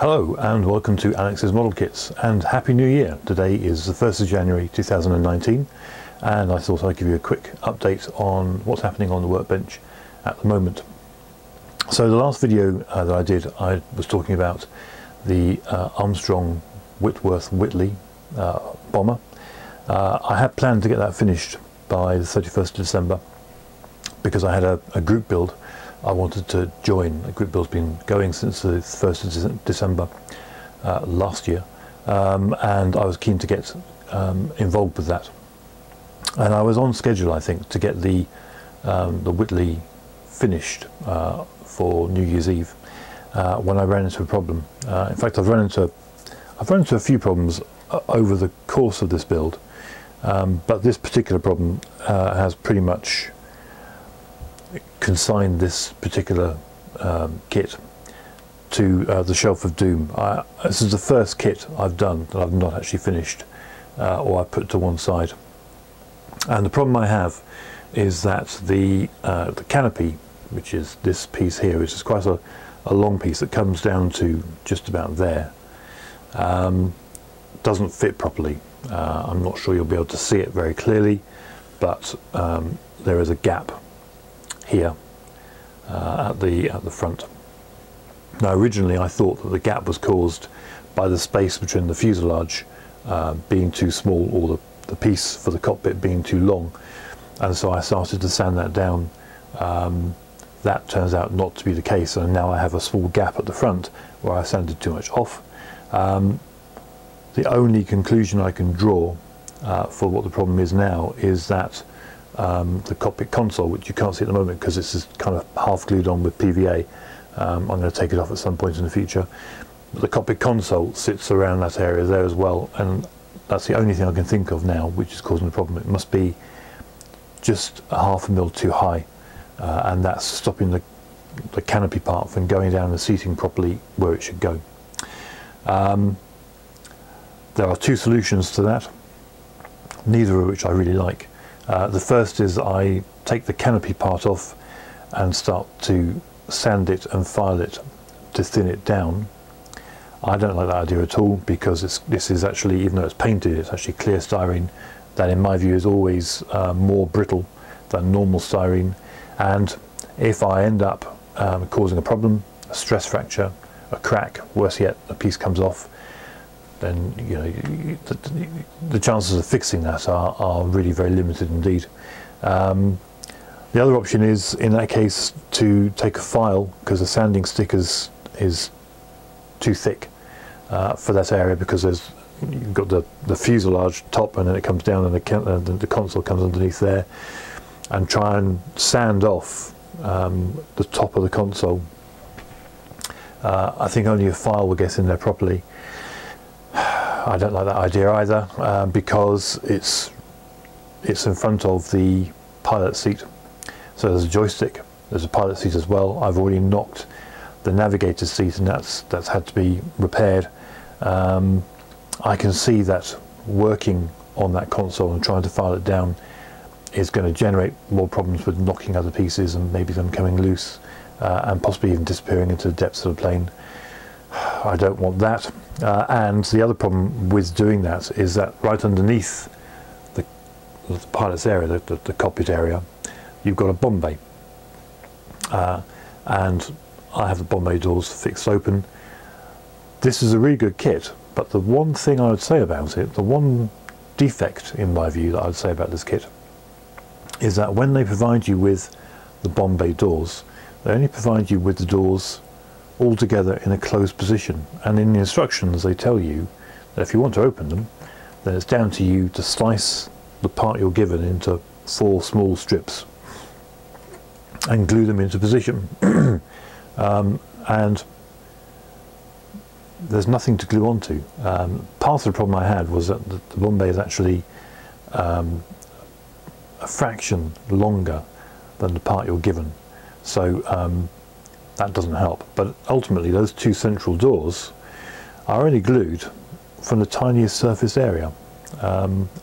Hello and welcome to Alex's Model Kits, and Happy New Year. Today is the 1st of January 2019 and I thought I'd give you a quick update on what's happening on the workbench at the moment. So the last video that I did, I was talking about the Armstrong Whitworth Whitley bomber. I had planned to get that finished by the 31st of December because I had a group build I wanted to join. The group build's been going since the 1st of December last year, and I was keen to get involved with that. And I was on schedule, I think, to get the Whitley finished for New Year's Eve when I ran into a problem. In fact, I've run into a few problems over the course of this build, but this particular problem has pretty much consigned this particular kit to the shelf of doom. This is the first kit I've done that I've not actually finished or I put to one side. And the problem I have is that the canopy, which is this piece here, which is quite a long piece that comes down to just about there, doesn't fit properly. I'm not sure you'll be able to see it very clearly, but there is a gap here at the front. Now originally I thought that the gap was caused by the space between the fuselage being too small, or the piece for the cockpit being too long, and so I started to sand that down. That turns out not to be the case, and now I have a small gap at the front where I sanded too much off. The only conclusion I can draw for what the problem is now is that the cockpit console, which you can't see at the moment because this is kind of half glued on with PVA, I'm going to take it off at some point in the future, but the cockpit console sits around that area there as well, and that's the only thing I can think of now which is causing the problem. It must be just a ½ mil too high, and that's stopping the canopy part from going down the seating properly where it should go. There are two solutions to that, neither of which I really like. The first is I take the canopy part off and start to sand it and file it to thin it down. I don't like that idea at all, because this is actually, even though it's painted, it's actually clear styrene that in my view is always more brittle than normal styrene, and if I end up causing a problem, a stress fracture, a crack, worse yet, a piece comes off, then you know the chances of fixing that are really very limited indeed. The other option is, in that case, to take a file, because the sanding stick is too thick for that area, because you've got the fuselage top and then it comes down and the console comes underneath there, and try and sand off the top of the console. I think only a file will get in there properly. I don't like that idea either, because it's in front of the pilot seat. So there's a joystick, there's a pilot seat as well. I've already knocked the navigator seat, and that's had to be repaired. I can see that working on that console and trying to file it down is going to generate more problems with knocking other pieces and maybe them coming loose and possibly even disappearing into the depths of the plane. I don't want that. And the other problem with doing that is that right underneath the pilot's area, the cockpit area, you've got a bomb bay. And I have the bomb bay doors fixed open. This is a really good kit, but the one thing I would say about it, the one defect in my view that I would say about this kit, is that when they provide you with the bomb bay doors, they only provide you with the doors all together in a closed position, and in the instructions they tell you that if you want to open them, then it's down to you to slice the part you're given into 4 small strips and glue them into position. And there's nothing to glue onto. Part of the problem I had was that the bomb bay is actually a fraction longer than the part you're given, so that doesn't help. But ultimately those 2 central doors are only glued from the tiniest surface area.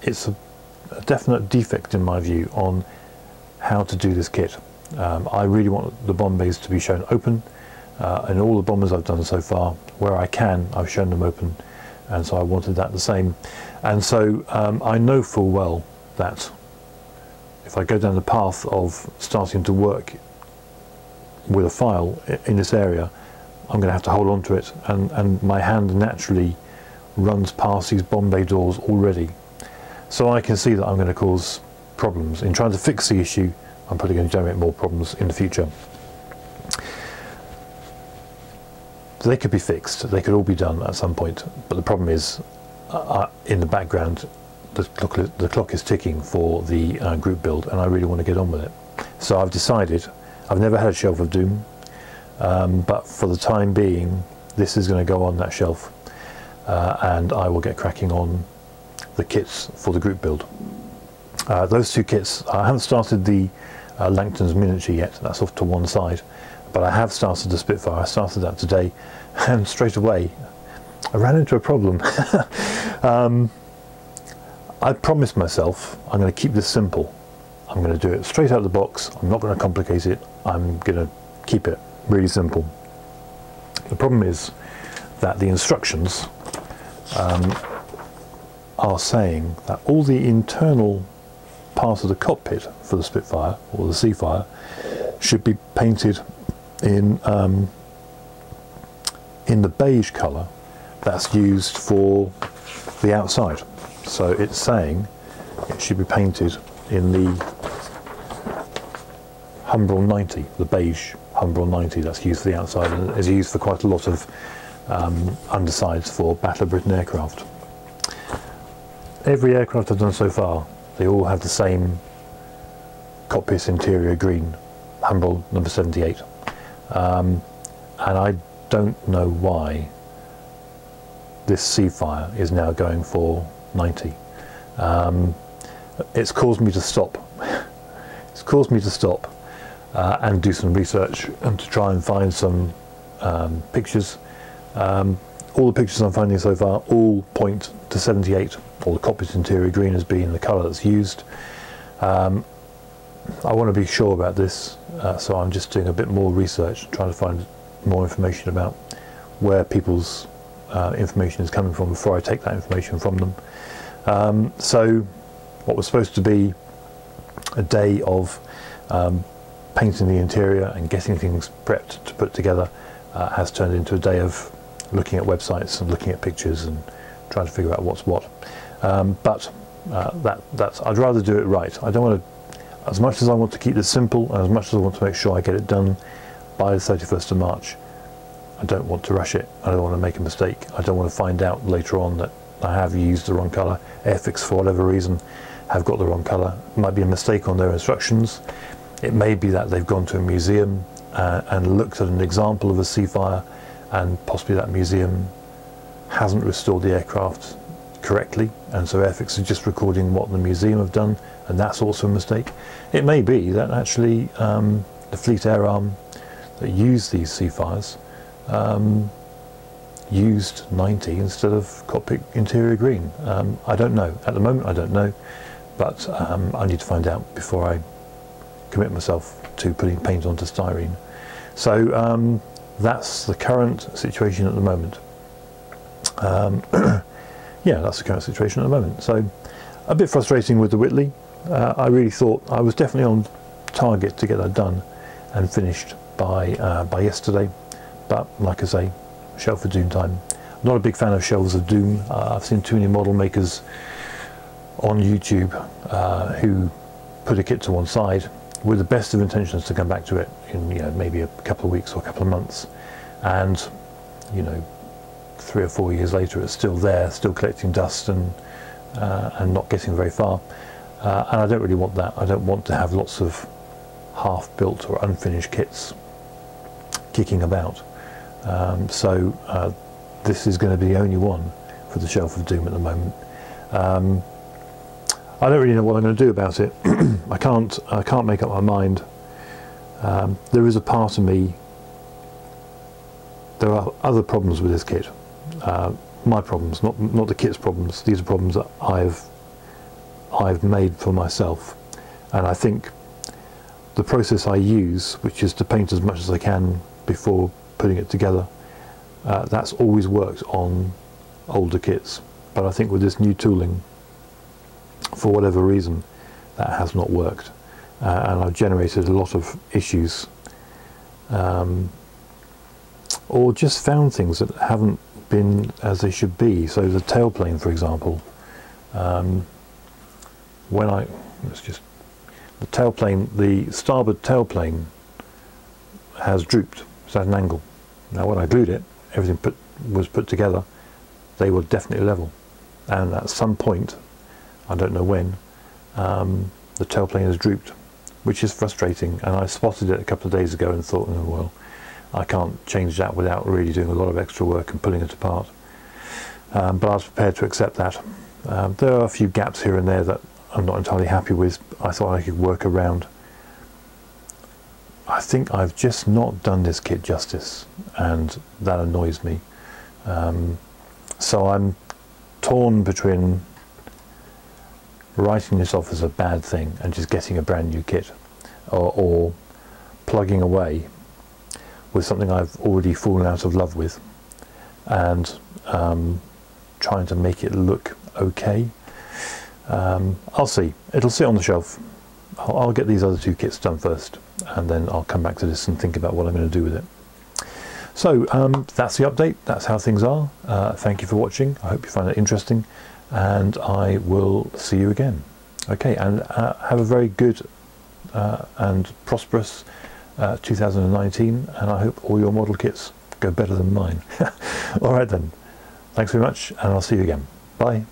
It's a definite defect in my view on how to do this kit. I really want the bomb bays to be shown open, In all the bombers I've done so far, where I can, I've shown them open, and so I wanted that the same. And so I know full well that if I go down the path of starting to work with a file in this area, I'm going to have to hold on to it, and my hand naturally runs past these bomb bay doors already. So I can see that I'm going to cause problems. In trying to fix the issue, I'm probably going to generate more problems in the future. They could be fixed, they could all be done at some point, but the problem is, in the background, the clock is ticking for the group build, and I really want to get on with it. So I've decided, I've never had a shelf of Doom, but for the time being, this is going to go on that shelf, and I will get cracking on the kits for the group build. Those two kits, I haven't started the Langton's miniature yet, that's off to one side, but I have started the Spitfire. I started that today, and straight away I ran into a problem. I promised myself I'm going to keep this simple. I'm going to do it straight out of the box. I'm not going to complicate it. I'm going to keep it really simple. The problem is that the instructions are saying that all the internal parts of the cockpit for the Spitfire or the Seafire should be painted in the beige colour that's used for the outside. So it's saying it should be painted in the Humbrol 90, the beige Humbrol 90 that's used for the outside, and is used for quite a lot of undersides for Battle of Britain aircraft. Every aircraft I've done so far, they all have the same cockpit interior green, Humbrol number 78. And I don't know why this Seafire is now going for 90. It's caused me to stop. It's caused me to stop and do some research and to try and find some pictures. All the pictures I'm finding so far all point to 78, or the cockpit interior green as being the colour that's used. I want to be sure about this, so I'm just doing a bit more research, trying to find more information about where people's information is coming from before I take that information from them. So what was supposed to be a day of painting the interior and getting things prepped to put together has turned into a day of looking at websites and looking at pictures and trying to figure out what's what. But I'd rather do it right. I don't want to, as much as I want to keep this simple and as much as I want to make sure I get it done by the 31st of March, I don't want to rush it. I don't want to make a mistake. I don't want to find out later on that I have used the wrong colour. Airfix, for whatever reason, have got the wrong colour. It might be a mistake on their instructions. It may be that they've gone to a museum and looked at an example of a Seafire, and possibly that museum hasn't restored the aircraft correctly, and so Airfix is just recording what the museum have done, and that's also a mistake. It may be that actually the Fleet Air Arm that used these Seafires used 90 instead of cockpit interior green. I don't know. At the moment I don't know, but I need to find out before I commit myself to putting paint onto styrene. So that's the current situation at the moment. Yeah, that's the current situation at the moment. So a bit frustrating with the Whitley. I really thought I was definitely on target to get that done and finished by yesterday, but like I say, shelf of Doom time. I'm not a big fan of shelves of Doom. I've seen too many model makers on YouTube who put a kit to one side with the best of intentions to come back to it in, you know, maybe a couple of weeks or a couple of months, and you know, 3 or 4 years later it's still there, still collecting dust and not getting very far. And I don't really want that. I don't want to have lots of half-built or unfinished kits kicking about. So this is going to be the only one for the shelf of Doom at the moment. I don't really know what I'm going to do about it. I can't make up my mind. There is a part of me, there are other problems with this kit. My problems, not the kit's problems. These are problems that I've made for myself, and I think the process I use, which is to paint as much as I can before putting it together. That's always worked on older kits, but I think with this new tooling, for whatever reason, that has not worked, and I've generated a lot of issues, or just found things that haven't been as they should be. So the tailplane, for example, the starboard tailplane has drooped, it's at an angle. Now when I glued it, everything was put together, they were definitely level, and at some point, I don't know when, the tailplane has drooped, which is frustrating, and I spotted it a couple of days ago and thought, oh well, I can't change that without really doing a lot of extra work and pulling it apart. But I was prepared to accept that. There are a few gaps here and there that I'm not entirely happy with. I thought I could work around. I think I've just not done this kit justice, and that annoys me. So I'm torn between writing this off as a bad thing and just getting a brand new kit, or plugging away with something I've already fallen out of love with and trying to make it look okay. I'll see. It'll sit on the shelf. I'll get these other two kits done first, and then I'll come back to this and think about what I'm going to do with it. So that's the update. That's how things are. Thank you for watching. I hope you find it interesting, and I will see you again. Okay, and have a very good and prosperous 2019, and I hope all your model kits go better than mine. All right then. Thanks very much, and I'll see you again. Bye.